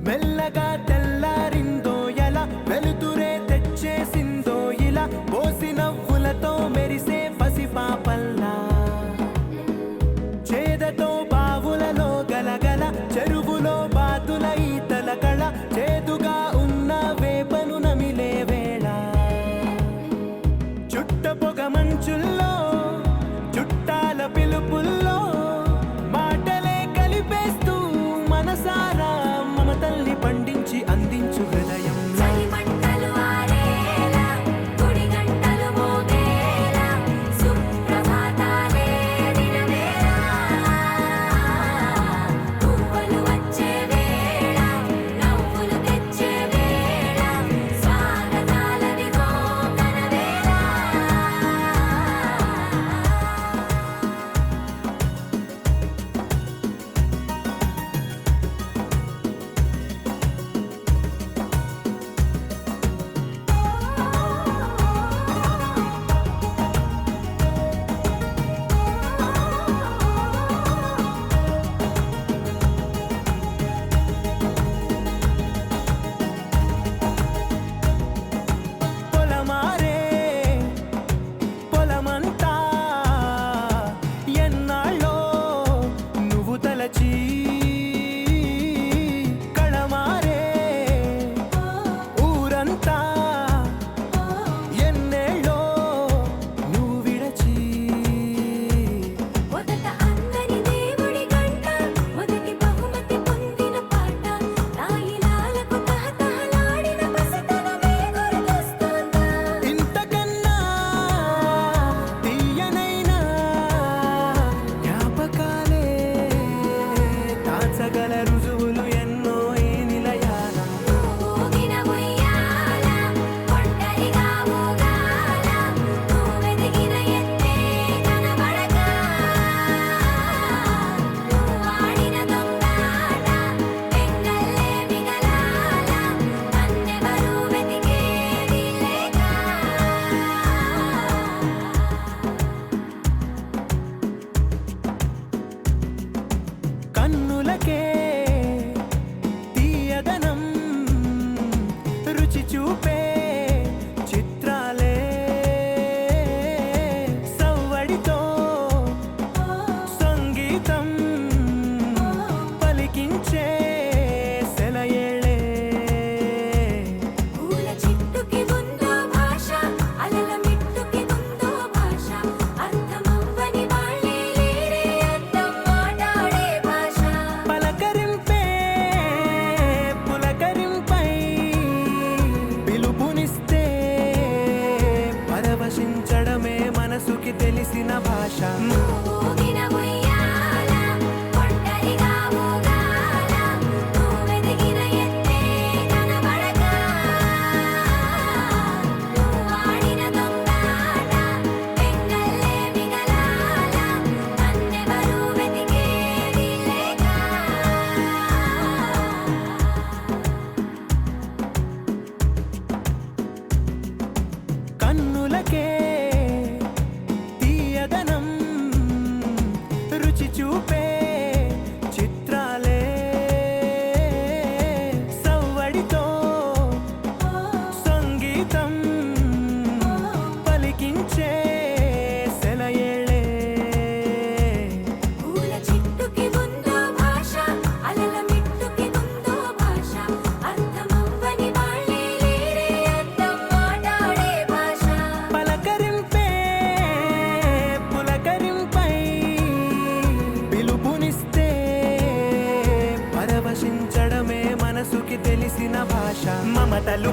మెల్లగా తెల్లారిందో ఎలా వెలుతురే తెచ్చేసిందో ఇలా పోసి నవ్వులతో మెరిసే పసిపాపల్లా చేదతో బావులలో గలగల చెరువులో బాతుల ఈతల కళ చేదుగా ఉన్న వేపను నమిలే వేళ చుట్ట పొగ మంచుల్లో చుట్టాల పిలుపుల్లో మాటలే కలిపేస్తూ మనసారా మమతల్ని పండించి అందించు హృదయం కళమారే ఊరంతా ఎన్నేళ్ళో నువ్వు విడచి మొదట అందరి దేవుడి గంట మొదటి బహుమతి పొందిన పాట రాయిలాలకు తహతహలాడిన పసితనమే గుర్తొస్తుందా ఇంతకన్నా తీయనైనా జ్ఞాపకాలే దాచగల రుజువులు ఎన్నో ఈ నిలయాల ఊగిన ఉయ్యాల ఒంటరిగా ఊగాల నువ్వెదిగిన ఎత్తే కనబడక నువ్వాడిన దొంగాట పెంగల్లే మిగలాల నన్నెవరూ వెతికేది లేక కన్నులకే తీయదనం రుచి చూపే చిత్రాలే సవ్వడితో సంగీతం పలికించే సెలయేళే పూల చిట్టుకి ఉందో భాష అలల మిట్టుకి ఉందో భాష అర్థమవ్వని వాళ్ళే లేరే అర్థం మాట్లాడే భాష పలకరింపే పులకరింపై పిలుపునిస్తే పరవశించడమే మనసుకి తెలిసిన భాష ఊగిన ఉయ్యాల ఒంటరిగా ఊగాల నువ్వెదిగిన ఎత్తే కనబడక నువ్వాడిన దొంగాట పెంగల్లే మిగలాల నన్నెవరూ వెతికేది లేక కన్నులకే తీయదనం రుచి చూపే చిత్రాలే సవ్వడితో సంగీతం పలికించే సెలయేళే పూల చిట్టుకి ఉందో భాష అలల మిట్టుకి ఉందో భాష అర్థమవ్వని వాళ్ళే లేరే అర్థం మాట్లాడే భాష పలకరింపే పులకరింపై పిలుపునిస్తే పరవశించడమే మనసుకి తెలిసిన భాష మమతలు